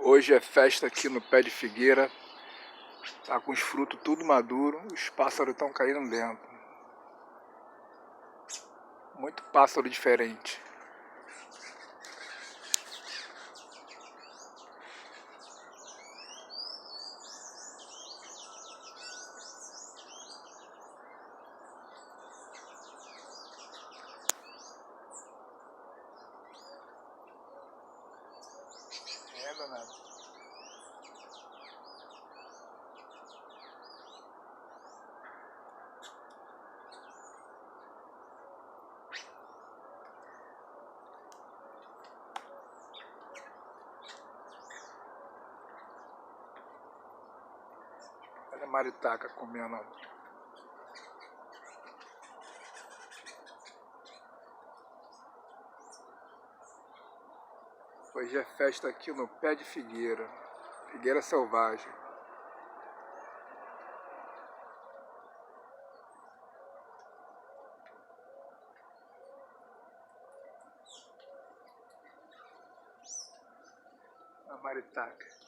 Hoje é festa aqui no pé de figueira. Tá com os frutos tudo maduro, os pássaros estão caindo dentro. Muito pássaro diferente. É, danado. Olha a maritaca comendo. Hoje é festa aqui no pé de figueira. Figueira selvagem. A maritaca.